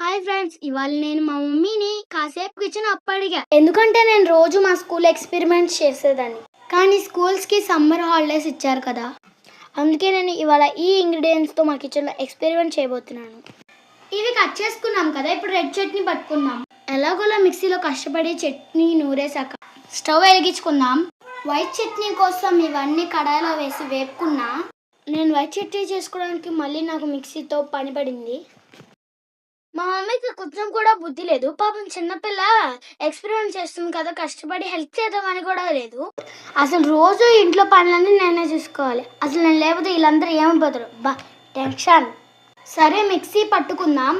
Hi friends, ఇవాళ నేను మా మమ్మీని కాసేపు కిచెన్ అప్పడిగా, ఎందుకంటే నేను రోజు మా స్కూల్ ఎక్స్పెరిమెంట్స్ చేసేదాన్ని. కానీ స్కూల్స్కి సమ్మర్ హాలిడేస్ ఇచ్చారు కదా, అందుకే నేను ఇవాళ ఈ ఇంగ్రీడియంట్స్తో మా కిచెన్లో ఎక్స్పెరిమెంట్ చేయబోతున్నాను. ఇవి కట్ చేసుకున్నాం కదా, ఇప్పుడు రెడ్ చట్నీ పట్టుకుందాం. ఎలాగోలా మిక్సీలో కష్టపడి చట్నీ నూరేసాక స్టవ్ వెలిగించుకుందాం. వైట్ చట్నీ కోసం ఇవన్నీ కడాయిలో వేసి వేపుకున్నా. నేను వైట్ చట్నీ చేసుకోవడానికి మళ్ళీ నాకు మిక్సీతో పని పడింది. మా మమ్మీకి కొంచెం కూడా బుద్ధి లేదు. పాపం చిన్నపిల్ల ఎక్స్పెరిమెంట్ చేస్తుంది కదా, కష్టపడి హెల్ప్ చేద్దామని కూడా లేదు. అసలు రోజు ఇంట్లో పనులన్నీ నేనే చూసుకోవాలి. అసలు నేను లేకపోతే వీళ్ళందరూ ఏమైపోతారు, బా టెన్షన్. సరే మిక్సీ పట్టుకుందాం.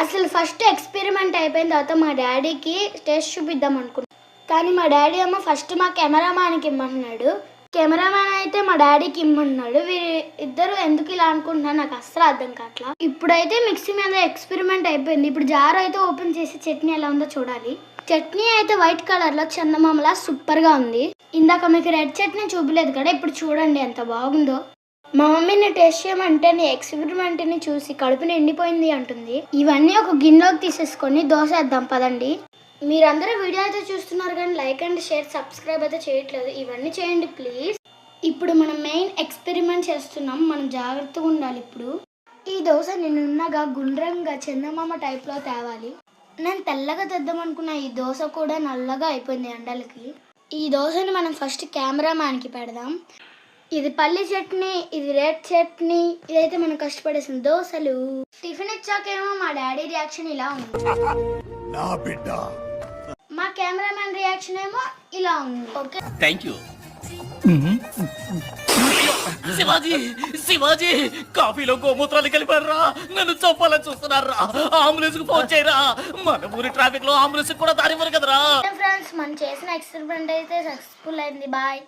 అసలు ఫస్ట్ ఎక్స్పెరిమెంట్ అయిపోయిన తర్వాత మా డాడీకి టేస్ట్ చూపిద్దాం అనుకున్నాం. కానీ మా డాడీ ఏమో ఫస్ట్ మా కెమెరామ్యాన్కి ఇమ్మన్నాడు. కెమెరామ్యాన్ అయితే మా డాడీకి ఇమ్మన్నాడు. వీరి ఇద్దరు ఎందుకు ఇలా అనుకుంటున్నా నాకు అస్సలు అర్థం కావట్లా. ఇప్పుడైతే మిక్సీ మీద ఎక్స్పెరిమెంట్ అయిపోయింది. ఇప్పుడు జార్ అయితే ఓపెన్ చేసి చట్నీ ఎలా ఉందో చూడాలి. చట్నీ అయితే వైట్ కలర్లో చందమామలా సూపర్గా ఉంది. ఇందాక మీకు రెడ్ చట్నీ చూపలేదు కదా, ఇప్పుడు చూడండి ఎంత బాగుందో. మా మమ్మీని టేస్ట్ చేయమంటే నీ ఎక్స్పెరిమెంట్ని చూసి కడుపు నిండిపోయింది అంటుంది. ఇవన్నీ ఒక గిన్నెలోకి తీసేసుకొని దోశ వేద్దాం పదండి. మీరందరూ వీడియో అయితే చూస్తున్నారు కానీ లైక్ అండ్ షేర్ సబ్స్క్రైబ్ అయితే చేయట్లేదు. ఇవన్నీ చేయండి ప్లీజ్. ఇప్పుడు మనం మెయిన్ ఎక్స్పెరిమెంట్ చేస్తున్నాం, మనం జాగ్రత్తగా ఉండాలి. ఇప్పుడు ఈ దోశ నిన్నున్నగా గుండ్రంగా చందమామ టైప్లో తేవాలి. నేను తెల్లగా తెద్దాం అనుకున్న ఈ దోశ కూడా నల్లగా అయిపోయింది ఎండలకి. ఈ దోశని మనం ఫస్ట్ కెమెరామ్యాన్కి పెడదాం. ఇది పల్లి చట్నీ, ఇది రెడ్ చట్నీ, ఇదైతే మనం కష్టపడేసిన దోశలు. టిఫిన్ ఇచ్చాకేమో మా డాడీ రియాక్షన్ ఇలా ఉంది. మా కెమెరామ్యాన్ రియాక్షన్ ఏమో ఇలా ఉంది. Okay, thank you. Shivaji Shivaji కాఫీలో గోమూత్రాలు కలిపారా, నన్ను చంపాలని చూస్తున్నారా, అంబులెన్స్ కు ఫోన్ చేయరా, మన ఊరి ట్రాఫిక్ లో అంబులెన్స్ కూడా దారివ్వరు కదరా. ఫ్రెండ్స్, మనం చేసిన ఎక్స్పెరిమెంట్ అయితే సక్సెస్ఫుల్ అయింది. బాయ్.